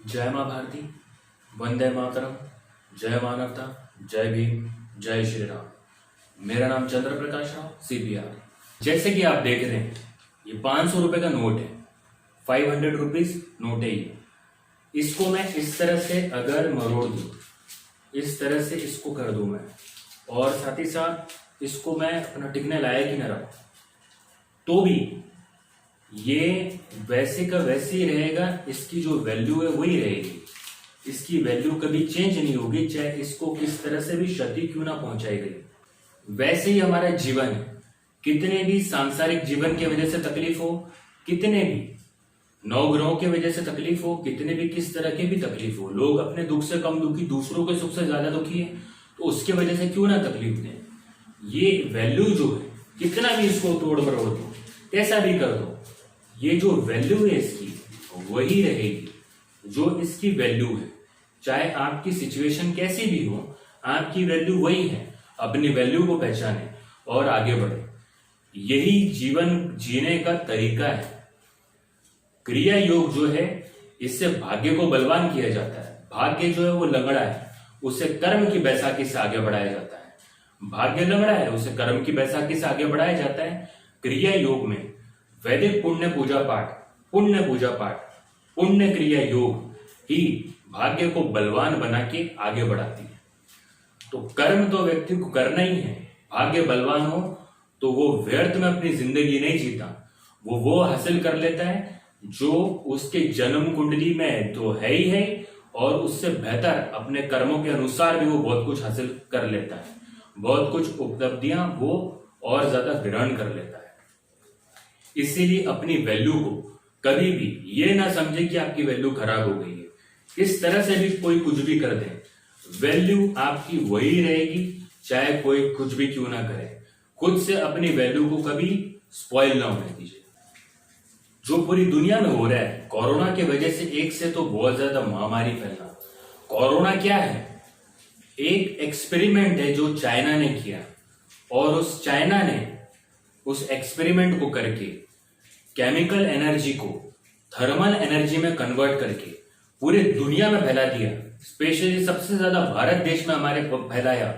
जय माँ भारती, वंदे मातरम, जय मानवता, जय भीम, जय श्री राम। मेरा नाम चंद्र प्रकाश राव, CPR। जैसे कि आप देख रहे हैं, ये 500 रुपए का नोट है, 500 रुपीज नोट है ये। इसको मैं इस तरह से अगर मरोड़ दूं, इस तरह से इसको कर दूं मैं, और साथ ही साथ इसको मैं अपना टिकने लायक ही न रहा, तो भी ये वैसे का वैसे ही रहेगा। इसकी जो वैल्यू है वही रहेगी, इसकी वैल्यू कभी चेंज नहीं होगी, चाहे इसको किस तरह से भी क्षति क्यों ना पहुंचाई गई। वैसे ही हमारा जीवन है, कितने भी सांसारिक जीवन की वजह से तकलीफ हो, कितने भी नवग्रहों की वजह से तकलीफ हो, कितने भी किस तरह की भी तकलीफ हो, लोग अपने दुख से कम दुखी, दूसरों के सुख से ज्यादा दुखी है, तो उसके वजह से क्यों ना तकलीफ दें। ये वैल्यू जो है, कितना भी इसको तोड़ मरोड़ दो, कैसा भी कर दो, ये जो वैल्यू है इसकी वही रहेगी जो इसकी वैल्यू है। चाहे आपकी सिचुएशन कैसी भी हो, आपकी वैल्यू वही है। अपनी वैल्यू को पहचाने और आगे बढ़े, यही जीवन जीने का तरीका है। क्रिया योग जो है, इससे भाग्य को बलवान किया जाता है। भाग्य जो है वो लंगड़ा है, उसे कर्म की बैसाखी से आगे बढ़ाया जाता है। भाग्य लंगड़ा है, उसे कर्म की बैसाखी से आगे बढ़ाया जाता है। क्रिया योग में वैदिक पुण्य पूजा पाठ, पुण्य क्रिया योग ही भाग्य को बलवान बना के आगे बढ़ाती है। तो कर्म तो व्यक्ति को करना ही है। भाग्य बलवान हो तो वो व्यर्थ में अपनी जिंदगी नहीं जीता, वो हासिल कर लेता है जो उसके जन्म कुंडली में तो है ही है, और उससे बेहतर अपने कर्मों के अनुसार भी वो बहुत कुछ हासिल कर लेता है। बहुत कुछ उपलब्धियां वो और ज्यादा ग्रहण कर लेता है। इसीलिए अपनी वैल्यू को कभी भी ये ना समझे कि आपकी वैल्यू खराब हो गई है। इस तरह से भी कोई कुछ भी कर दे, वैल्यू आपकी वही रहेगी, चाहे कोई कुछ भी क्यों ना करे। खुद से अपनी वैल्यू को कभी स्पॉइल ना होने दीजिए। जो पूरी दुनिया में हो रहा है, कोरोना की वजह से एक से तो बहुत ज्यादा महामारी फैला। कोरोना क्या है? एक एक्सपेरिमेंट है जो चाइना ने किया, और उस चाइना ने उस एक्सपेरिमेंट को करके केमिकल एनर्जी को थर्मल एनर्जी में कन्वर्ट करके पूरे दुनिया में फैला दिया। स्पेशली सबसे ज्यादा भारत देश में हमारे फैलाया,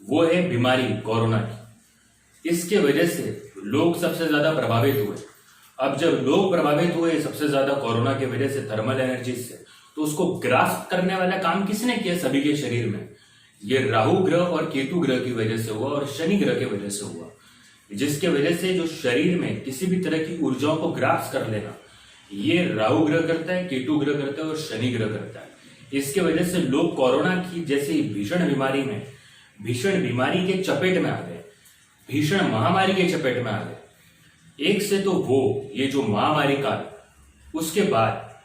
वो है बीमारी कोरोना की। इसके वजह से लोग सबसे ज्यादा प्रभावित हुए। अब जब लोग प्रभावित हुए सबसे ज्यादा कोरोना की वजह से, थर्मल एनर्जी से, तो उसको ग्रास्प करने वाला काम किसने किया? सभी के शरीर में। ये राहु ग्रह और केतु ग्रह की वजह से हुआ, और शनि ग्रह की वजह से हुआ, जिसके वजह से जो शरीर में किसी भी तरह की ऊर्जाओं को ग्रास कर लेना, ये राहु ग्रह करता है, केतु ग्रह करता है और शनि ग्रह करता है। इसके वजह से लोग कोरोना की जैसी भीषण बीमारी के चपेट में आ गए, भीषण महामारी के चपेट में आ गए। एक से तो वो ये जो महामारी काल, उसके बाद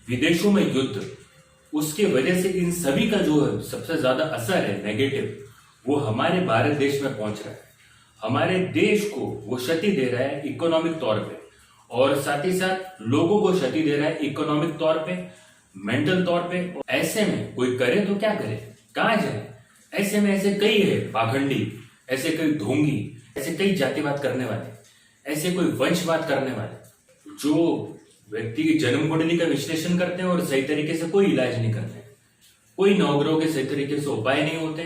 विदेशों में युद्ध, उसके वजह से इन सभी का जो सबसे ज्यादा असर है नेगेटिव, वो हमारे भारत देश में पहुंच रहा है। हमारे देश को वो क्षति दे रहा है इकोनॉमिक तौर पे, और साथ ही साथ लोगों को क्षति दे रहा है इकोनॉमिक तौर पे, मेंटल तौर पे। ऐसे में कोई करे तो क्या करे, कहां जाए? ऐसे में ऐसे कई है पाखंडी, ऐसे कई ढोंगी, ऐसे कई जातिवाद करने वाले, ऐसे कोई वंशवाद करने वाले, जो व्यक्ति की जन्म कुंडली का विश्लेषण करते हैं और सही तरीके से कोई इलाज नहीं करते, कोई नवग्रहों के सही तरीके से उपाय नहीं होते,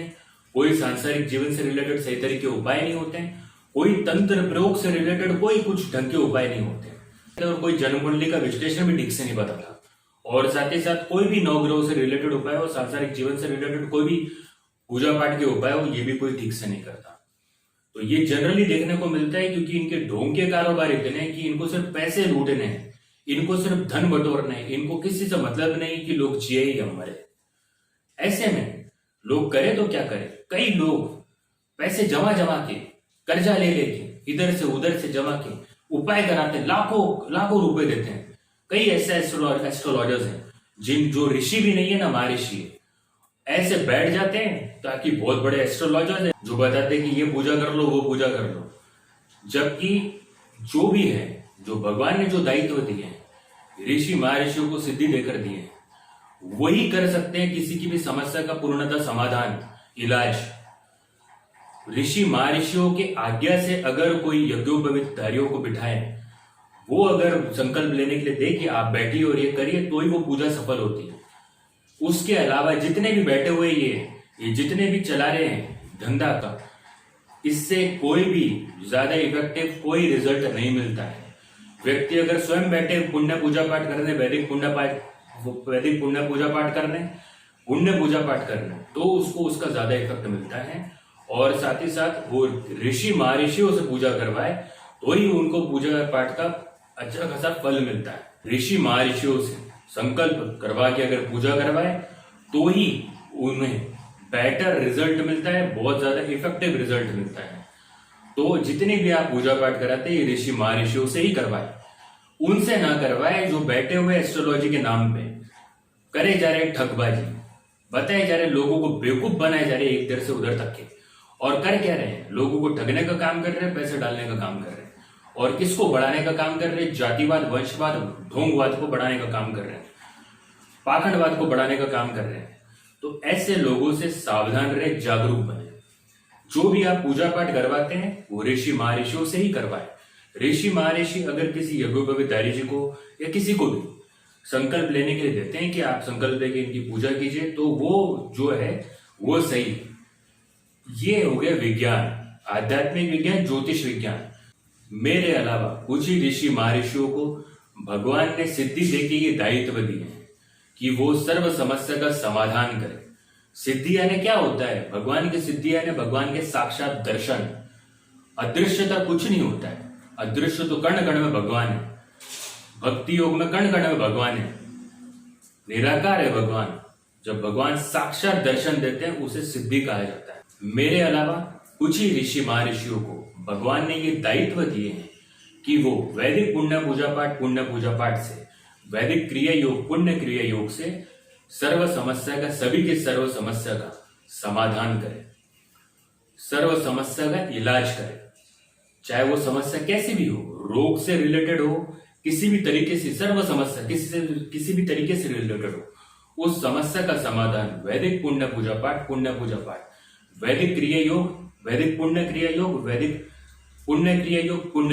कोई सांसारिक जीवन से रिलेटेड सही तरीके उपाय नहीं होते हैं, कोई तंत्र प्रयोग से रिलेटेड कोई कुछ ढंग के उपाय नहीं होते हैं, और कोई जन्म कुंडली का विश्लेषण भी ठीक से नहीं बताता, और साथ ही साथ कोई भी नवग्रहों से रिलेटेड उपाय हो, सांसारिक जीवन से रिलेटेड कोई भी पूजा पाठ के उपाय हो, ये भी कोई ठीक से नहीं करता। तो ये जनरली देखने को मिलता है, क्योंकि इनके ढोंग के कारोबार इतने हैं कि इनको सिर्फ पैसे लूटने हैं, इनको सिर्फ धन बटोरना है, इनको किसी से मतलब नहीं कि लोग जिए ही हमारे। ऐसे में लोग करे तो क्या करे? कई लोग पैसे जमा के, कर्जा ले लेके, इधर से उधर से जमा के उपाय कराते हैं, लाखों रुपए देते हैं। कई ऐसे एस्ट्रोलॉजर्स हैं जो ऋषि भी नहीं है ना महर्षि है, ऐसे बैठ जाते हैं ताकि बहुत बड़े एस्ट्रोलॉजर्स हैं जो बताते हैं कि ये पूजा कर लो, वो पूजा कर लो, जबकि जो भी है, जो भगवान ने जो दायित्व दिए हैं, ऋषि महर्षियों को सिद्धि देकर दिए हैं, वही कर सकते हैं किसी की भी समस्या का पूर्णतः समाधान, इलाज। ऋषि महर्षियों के आज्ञा से अगर कोई यज्ञोपवीतधारियों को बिठाए, वो अगर संकल्प लेने के लिए दे कि आप बैठिए और ये करिए, तो ही वो पूजा सफल होती है। उसके अलावा जितने भी बैठे हुए ये जितने भी चला रहे हैं धंधा का, इससे कोई भी ज्यादा इफेक्टिव कोई रिजल्ट नहीं मिलता है। व्यक्ति अगर स्वयं बैठे पुण्य पूजा पाठ करने, वैदिक पुण्य पूजा पाठ करने, पुण्य पूजा पाठ करने, तो उसको उसका ज्यादा इफेक्ट मिलता है। और साथ ही साथ वो ऋषि महर्षियों से पूजा करवाए, तो ही उनको पूजा पाठ का अच्छा खासा फल मिलता है। ऋषि महर्षियों से संकल्प करवा के अगर पूजा करवाए, तो ही उन्हें बेटर रिजल्ट मिलता है, बहुत ज्यादा इफेक्टिव रिजल्ट मिलता है। तो जितनी भी आप पूजा पाठ कराते हैं, ऋषि महर्षियों से ही करवाए, उनसे ना करवाए जो बैठे हुए एस्ट्रोलॉजी के नाम पे करे जा रहे ठगबाजी, बताए जा रहे, लोगों को बेवकूफ बनाए जा रहे एक इधर से उधर तक के। और कर क्या रहे हैं? लोगों को ठगने का काम कर रहे हैं, पैसे डालने का काम कर रहे हैं। और किसको बढ़ाने का काम कर रहे हैं? जातिवाद, वंशवाद, ढोंगवाद को बढ़ाने का काम कर रहे हैं, पाखंडवाद को बढ़ाने का काम कर रहे हैं। तो ऐसे लोगों से सावधान रहे, जागरूक बने। जो भी आप पूजा पाठ करवाते हैं वो ऋषि महर्षियों से ही करवाए। ऋषि महर्षि अगर किसी यज्ञोपवीत जी को या किसी को भी संकल्प लेने के लिए देते हैं कि आप संकल्प लेके इनकी पूजा कीजिए, तो वो जो है वो सही। ये हो गया विज्ञान, आध्यात्मिक विज्ञान, ज्योतिष विज्ञान। मेरे अलावा कुछ ही ऋषि महर्षियों को भगवान ने सिद्धि देके ये दायित्व दिए हैं कि वो सर्व समस्या का समाधान करें। सिद्धि यानी क्या होता है? भगवान की सिद्धि यानी भगवान के साक्षात दर्शन। अदृश्यता कुछ नहीं होता है, अदृश्य तो कण कण में भगवान है। भक्ति योग में कण कण में भगवान है, निराकार है भगवान। जब भगवान साक्षात दर्शन देते हैं उसे सिद्धि कहा जाता है। मेरे अलावा कुछ ही ऋषि महर्षियों को भगवान ने ये दायित्व दिए हैं कि वो वैदिक पुण्य पूजा पाठ से, वैदिक क्रिया योग, पुण्य क्रिया योग से सर्व समस्या का, सभी की सर्व समस्या का समाधान करे, सर्व समस्या का इलाज करे। चाहे वो समस्या कैसी भी हो, रोग से रिलेटेड हो, किसी भी तरीके से सर्व समस्या किसी भी तरीके से रिलेटेड हो, उस समस्या का समाधान वैदिक पुण्य पूजा पाठ, वैदिक क्रिया योग, वैदिक पुण्य क्रिया योग, वैदिक पुण्य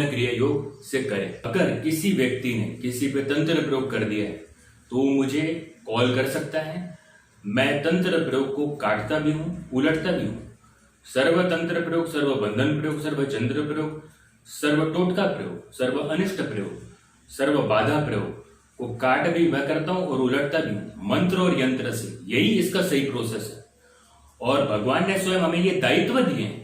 क्रिया योग से करें। अगर किसी व्यक्ति ने किसी पे तंत्र प्रयोग कर दिया है तो वो मुझे कॉल कर सकता है। मैं तंत्र प्रयोग को काटता भी हूं, उलटता भी हूं। सर्व तंत्र प्रयोग, सर्व बंधन प्रयोग, सर्व चंद्र प्रयोग, सर्व टोटका प्रयोग, सर्व अनिष्ट प्रयोग, सर्व बाधा प्रयोग को काट भी मैं करता हूं और उलटता भी हूं, मंत्र और यंत्र से। यही इसका सही प्रोसेस है। और भगवान ने स्वयं हमें ये दायित्व दिए हैं,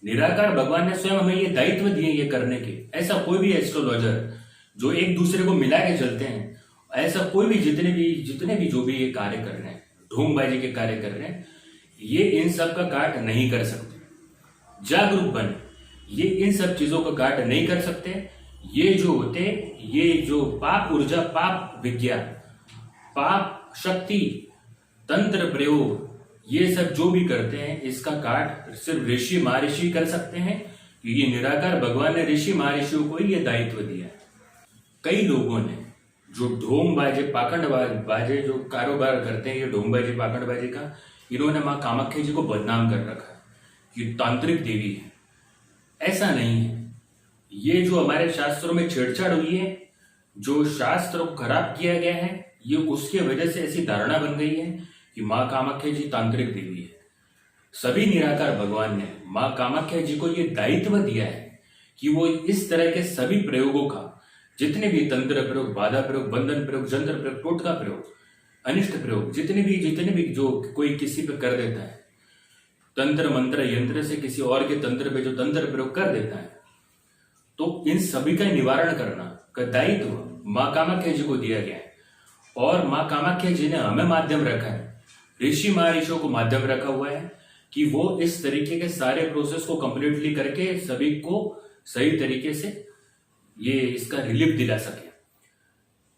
निराकार भगवान ने स्वयं हमें ये दायित्व दिए ये करने के। ऐसा कोई भी एस्ट्रोलॉजर जो एक दूसरे को मिला के चलते हैं, ऐसा कोई भी जितने भी जो भी ये कार्य कर रहे हैं, ढोंगबाजी के कार्य कर रहे हैं, ये इन सब का काट नहीं कर सकते। जागरूक बने, ये इन सब चीजों का काट नहीं कर सकते। ये जो होते, ये जो पाप ऊर्जा, पाप विज्ञान, पाप शक्ति, तंत्र प्रयोग, ये सब जो भी करते हैं, इसका काट सिर्फ ऋषि महर्षि कर सकते हैं। ये निराकार भगवान ने ऋषि महर्षियों को ही ये दायित्व दिया है। कई लोगों ने जो ढोंगबाजी, पाखंडबाजी जो कारोबार करते हैं, ये ढोंगबाजी, पाखंडबाजी का, इन्होंने माँ कामाख्या जी को बदनाम कर रखा है कि तांत्रिक देवी है। ऐसा नहीं है। ये जो हमारे शास्त्रों में छेड़छाड़ हुई है, जो शास्त्र को खराब किया गया है, ये उसके वजह से ऐसी धारणा बन गई है कि माँ कामाख्या जी तांत्रिक देवी है। सभी निराकार भगवान ने माँ कामाख्या जी को ये दायित्व दिया है कि वो इस तरह के सभी प्रयोगों का, जितने भी तंत्र प्रयोग, बाधा प्रयोग, बंधन प्रयोग, जंत्र प्रयोग, टोटका प्रयोग, अनिष्ट प्रयोग, जितने भी जो कोई किसी पे कर देता है, तंत्र मंत्र यंत्र से किसी और के तंत्र पे जो तंत्र प्रयोग कर देता है, तो इन सभी का निवारण करना का दायित्व माँ कामाख्या जी को दिया गया है। और माँ कामाख्या जी ने हमें माध्यम रखा है, ऋषि महर्षियों को माध्यम रखा हुआ है कि वो इस तरीके के सारे प्रोसेस को कंप्लीटली करके सभी को सही तरीके से ये इसका रिलीफ दिला सके।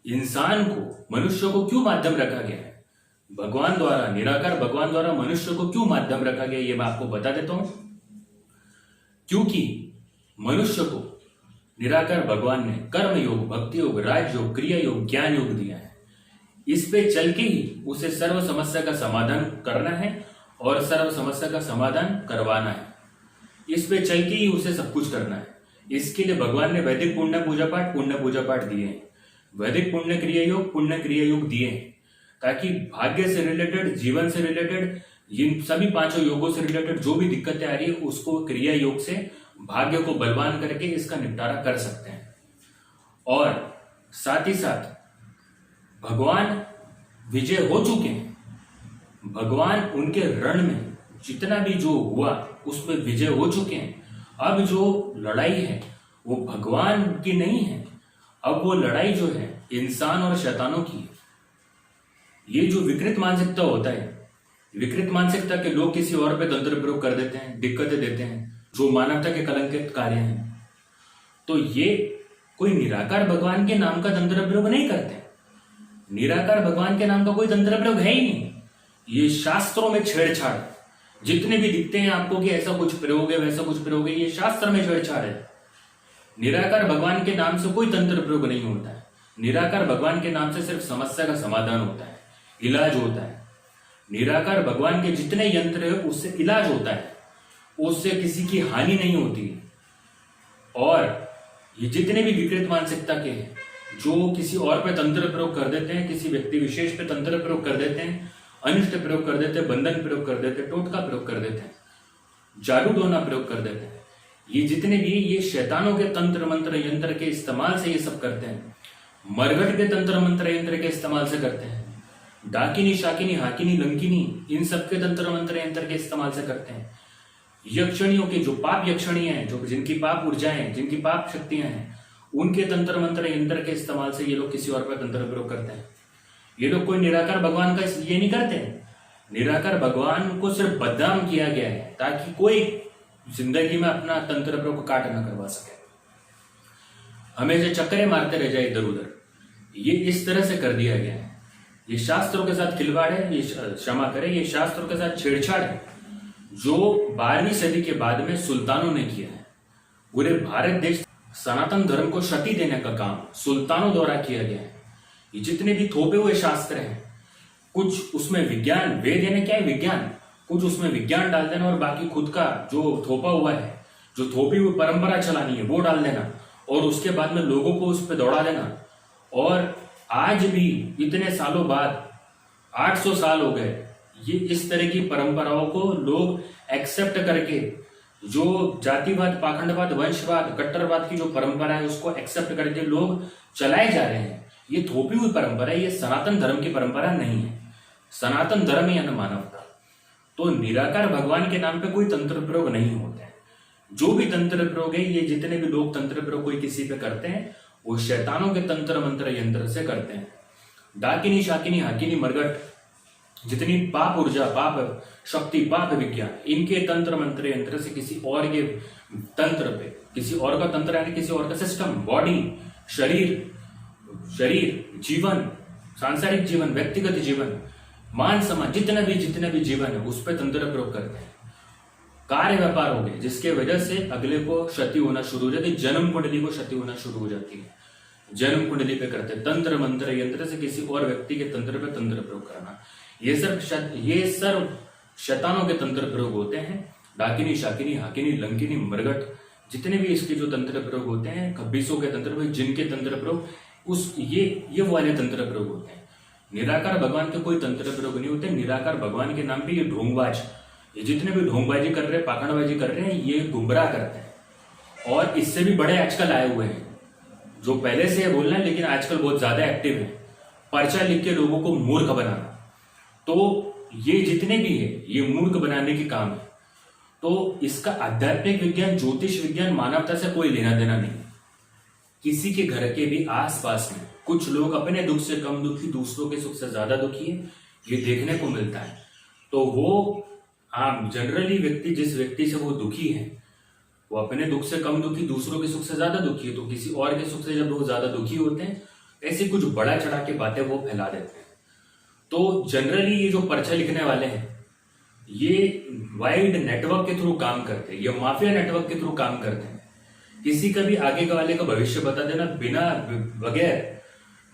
इंसान को, मनुष्य को क्यों माध्यम रखा गया है? भगवान द्वारा, निराकार भगवान द्वारा मनुष्य को क्यों माध्यम रखा गया, ये मैं आपको बता देता हूं। क्योंकि मनुष्य को निराकार भगवान ने कर्म योग, भक्ति योग, राजयोग, क्रिया योग, ज्ञान योग दिया है। इस पे चल के ही उसे सर्व समस्या का समाधान करना है और सर्व समस्या का समाधान करवाना है। इस पे चल के ही उसे सब कुछ करना है। इसके लिए भगवान ने वैदिक पुण्य पूजा पाठ दिए हैं, वैदिक पुण्य क्रिया योग दिए हैं, ताकि भाग्य से रिलेटेड, जीवन से रिलेटेड, इन सभी पांचों योगों से रिलेटेड जो भी दिक्कतें आ रही है उसको क्रिया योग से भाग्य को बलवान करके इसका निपटारा कर सकते हैं। और साथ ही साथ भगवान विजय हो चुके हैं, भगवान उनके रण में जितना भी जो हुआ उसमें विजय हो चुके हैं। अब जो लड़ाई है वो भगवान की नहीं है, अब वो लड़ाई जो है इंसान और शैतानों की है। ये जो विकृत मानसिकता होता है, विकृत मानसिकता के लोग किसी और पे तंत्र प्रयोग कर देते हैं, दिक्कतें देते हैं, जो मानवता के कलंकित कार्य हैं, तो ये कोई निराकार भगवान के नाम का तंत्र प्रयोग नहीं करते। निराकार भगवान के नाम का कोई तंत्र प्रयोग है ही नहीं। ये शास्त्रों में छेड़छाड़, जितने भी दिखते हैं आपको कि ऐसा कुछ प्रयोग है वैसा कुछ प्रयोग है, ये शास्त्र में छेड़छाड़ है। निराकार भगवान के नाम से कोई तंत्र प्रयोग नहीं होता है। निराकार भगवान के नाम से सिर्फ समस्या का समाधान होता है, इलाज होता है। निराकार भगवान के जितने यंत्र है उससे इलाज होता है, उससे किसी की हानि नहीं होती। और ये जितने भी विकृत मानसिकता के हैं, जो किसी और पे तंत्र प्रयोग कर देते हैं, किसी व्यक्ति विशेष पे तंत्र प्रयोग कर देते हैं, अनिष्ट प्रयोग कर देते हैं, बंधन प्रयोग कर देते हैं, टोटका प्रयोग कर देते हैं, जादू टोना प्रयोग कर देते हैं, ये जितने भी ये शैतानों के तंत्र मंत्र यंत्र के इस्तेमाल से ये सब करते हैं। मरघट के तंत्र मंत्र यंत्र के इस्तेमाल से करते हैं, डाकिनी, शाकिनी, हाकिनी, लंकिनी, इन सब के तंत्र मंत्र यंत्र के इस्तेमाल से करते हैं। यक्षणियों के जो पाप यक्षणियां हैं, जो जिनकी पाप ऊर्जाएं, जिनकी पाप शक्तियां हैं, उनके तंत्र मंत्र यंत्र के इस्तेमाल से ये लोग किसी और पर तंत्र प्रयोग करते हैं। ये लोग कोई निराकार भगवान का ये नहीं करते। निराकार भगवान को सिर्फ बदनाम किया गया है ताकि कोई जिंदगी में अपना तंत्र प्रयोग काट न करवा सके, हमेशा चक्करे मारते रह जाए इधर उधर। ये इस तरह से कर दिया गया है। ये शास्त्रों के साथ खिलवाड़ है, ये क्षमा करें, ये शास्त्रों के साथ छेड़छाड़ है, जो 12वीं सदी के बाद में सुल्तानों ने किया है। पूरे भारत देश सनातन धर्म को क्षति देने का काम सुल्तानों द्वारा किया गया है। ये जितने भी थोपे हुए शास्त्र हैं, कुछ उसमें विज्ञान, वेद यानी क्या है विज्ञान, कुछ उसमें विज्ञान डाल देना और बाकी खुद का जो थोपा हुआ है, जो थोपी हुई परंपरा चलानी है वो डाल देना और उसके बाद में लोगों को उस पर दौड़ा देना। और आज भी इतने सालों बाद 800 साल हो गए, ये इस तरह की परंपराओं को लोग एक्सेप्ट करके, जो जातिवाद, पाखंडवाद, वंशवाद, कट्टरवाद की जो परंपरा है उसको एक्सेप्ट करके लोग चलाए जा रहे हैं। ये थोपी हुई परंपरा है, ये सनातन धर्म की परंपरा नहीं है। सनातन धर्म या न मानवता। तो निराकार भगवान के नाम पे कोई तंत्र प्रयोग नहीं होता है। जो भी तंत्र प्रयोग है, ये जितने भी लोग तंत्र प्रयोग कोई किसी पे करते हैं, वो शैतानों के तंत्र मंत्र यंत्र से करते हैं। डाकिनी, शाकिनी, हाकिनी, मरघट, जितनी पाप ऊर्जा, पाप शक्ति, पाप विज्ञान, इनके तंत्र मंत्र यंत्र से किसी और के तंत्र पे, किसी और का तंत्र यानी किसी और का सिस्टम, बॉडी, शरीर, जीवन, सांसारिक जीवन, व्यक्तिगत जीवन, मान समाज, जितना भी जीवन है उस पर तंत्र प्रयोग करते हैं। कार्य व्यापार हो गए जिसके वजह से अगले को क्षति होना शुरू हो जाती है, जन्म कुंडली को क्षति होना शुरू हो जाती है। जन्म कुंडली पे करते हैं तंत्र मंत्र यंत्र से किसी और व्यक्ति के तंत्र पे तंत्र प्रयोग करना, ये सब शैतानों के तंत्र प्रयोग होते हैं। डाकिनी, शाकिनी, हाकिनी, लंकिनी, मरघट, जितने भी इसके जो तंत्र प्रयोग होते हैं, खब्बीसों के तंत्र प्रयोग, जिनके तंत्र प्रयोग ये वाले तंत्र प्रयोग होते हैं। निराकार भगवान के कोई तंत्र प्रयोग नहीं होते। निराकार भगवान के नाम पे ये ढोंगबाज, ये जितने भी ढोंगबाजी कर रहे हैं, पाखंडबाजी कर रहे हैं, ये गुमराह करते हैं। और इससे भी बड़े आजकल आए हुए हैं, जो पहले से बोल रहे हैं लेकिन आजकल बहुत ज्यादा एक्टिव है, पर्चा लिख के लोगों को मूर्ख बनाना। तो ये जितने भी है, ये मूर्ख बनाने के काम है। तो इसका आध्यात्मिक विज्ञान, ज्योतिष विज्ञान, मानवता से कोई लेना देना नहीं। किसी के घर के भी आसपास में कुछ लोग अपने दुख से कम दुखी, दूसरों के सुख से ज्यादा दुखी है, ये देखने को मिलता है। तो वो जनरली व्यक्ति, जिस व्यक्ति से वो दुखी है, वो अपने दुख से कम दुखी, दूसरों के सुख से ज्यादा दुखी है। तो किसी और के सुख से जब वो ज्यादा दुखी होते हैं, ऐसी कुछ बड़ा चढ़ा के बातें वो फैला देते हैं। तो जनरली ये जो पर्चा लिखने वाले हैं, ये वाइड नेटवर्क के थ्रू काम करते हैं, ये माफिया नेटवर्क के थ्रू काम करते हैं। किसी का भी आगे का वाले का भविष्य बता देना बिना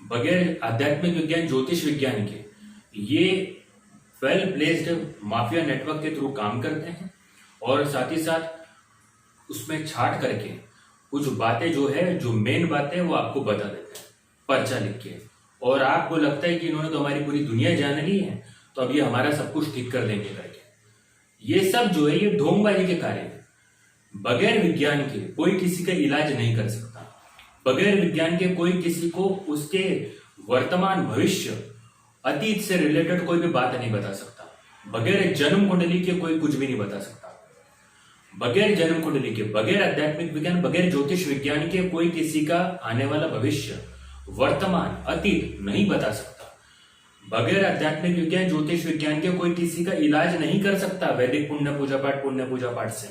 बगैर आध्यात्मिक विज्ञान, ज्योतिष विज्ञान के, ये वेल प्लेस्ड माफिया नेटवर्क के थ्रू काम करते हैं। और साथ ही साथ उसमें छाट करके कुछ बातें जो है, जो मेन बातें वो आपको बता देते हैं पर्चा लिख के। और आपको लगता है कि इन्होंने तो हमारी पूरी दुनिया जान ली है, तो अब ये हमारा सब कुछ ठीक कर देंगे करके। ये सब जो है ये ढोंगबाजी के कार्य है। बगैर विज्ञान के कोई किसी का इलाज नहीं कर सकता। बगैर विज्ञान के कोई किसी को उसके वर्तमान, भविष्य, अतीत से रिलेटेड कोई भी बात नहीं बता सकता। बगैर जन्म कुंडली के कोई कुछ भी नहीं बता सकता। बगैर जन्म कुंडली के, बगैर आध्यात्मिक विज्ञान, बगैर ज्योतिष विज्ञान के कोई किसी का आने वाला भविष्य, वर्तमान, अतीत नहीं बता सकता। बगैर आध्यात्मिक विज्ञान, ज्योतिष विज्ञान के कोई किसी का इलाज नहीं कर सकता वैदिक पुण्य पूजा पाठ से।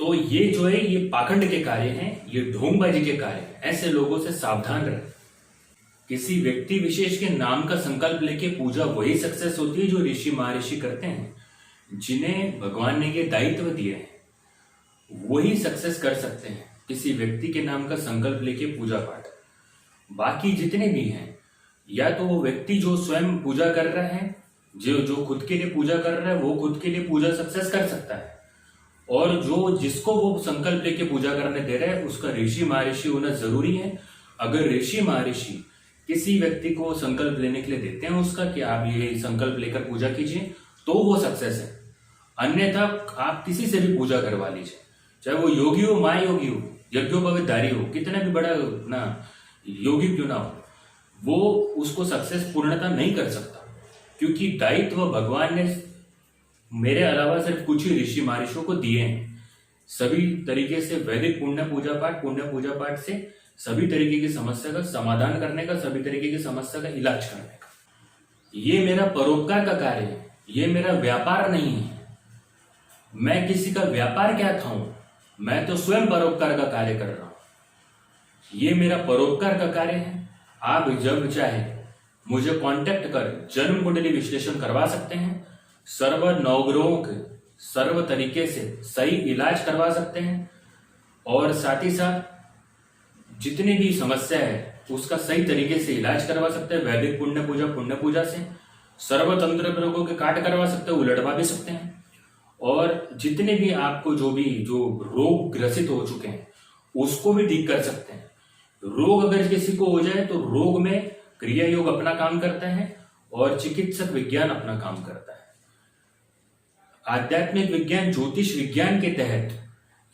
तो ये जो है ये पाखंड के कार्य हैं, ये ढोंगबाजी के कार्य हैं। ऐसे लोगों से सावधान रहे। किसी व्यक्ति विशेष के नाम का संकल्प लेके पूजा वही सक्सेस होती है जो ऋषि महर्षि करते हैं, जिन्हें भगवान ने ये दायित्व दिए हैं। वही सक्सेस कर सकते हैं किसी व्यक्ति के नाम का संकल्प लेके पूजा पाठ। बाकी जितने भी हैं, या तो वो व्यक्ति जो स्वयं पूजा कर रहा है, जो खुद के लिए पूजा कर रहा है, वो खुद के लिए पूजा सक्सेस कर सकता है। और जो जिसको वो संकल्प लेके पूजा करने दे रहा है, उसका ऋषि महर्षि होना जरूरी है। अगर ऋषि महर्षि किसी व्यक्ति को संकल्प लेने के लिए देते हैं उसका कि आप ये संकल्प लेकर पूजा कीजिए, तो वो सक्सेस है। अन्यथा आप किसी से भी पूजा करवा लीजिए, चाहे वो योगी हो, महायोगी हो, यज्ञोपवीतधारी हो, कितना भी बड़ा ना योगी क्यों ना हो, वो उसको सक्सेस पूर्णता नहीं कर सकता। क्योंकि दायित्व भगवान ने मेरे अलावा सिर्फ कुछ ही ऋषि महर्षियों को दिए हैं। सभी तरीके से वैदिक पुण्य पूजा पाठ से सभी तरीके की समस्या का समाधान करने का, सभी तरीके की समस्या का इलाज करने का। ये मेरा परोपकार का कार्य है, ये मेरा व्यापार नहीं है। मैं किसी का व्यापार क्या खाऊं, मैं तो स्वयं परोपकार का कार्य कर रहा हूं। ये मेरा परोपकार का कार्य है। आप जब चाहे मुझे कांटेक्ट कर जन्म कुंडली विश्लेषण करवा सकते हैं। सर्व नवग्रहों के सर्व तरीके से सही इलाज करवा सकते हैं, और साथ ही साथ जितनी भी समस्या है उसका सही तरीके से इलाज करवा सकते हैं। वैदिक पुण्य पूजा से सर्वतंत्र रोगों के काट करवा सकते हैं, उलटवा भी सकते हैं। और जितने भी आपको जो रोग ग्रसित हो चुके हैं उसको भी ठीक कर सकते हैं। रोग अगर किसी को हो जाए तो रोग में क्रिया योग अपना काम करता है और चिकित्सक विज्ञान अपना काम करता है। आध्यात्मिक विज्ञान, ज्योतिष विज्ञान के तहत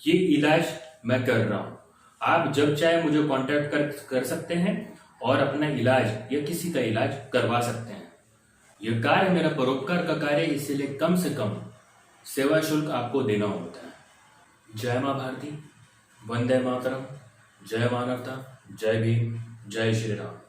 ये इलाज मैं कर रहा हूं। आप जब चाहे मुझे कांटेक्ट कर सकते हैं और अपना इलाज या किसी का इलाज करवा सकते हैं। यह कार्य मेरा परोपकार का कार्य, इसीलिए कम से कम सेवा शुल्क आपको देना होता है। जय मां भारती, वंदे मातरम, जय मानवता, जय भीम, जय श्री राम।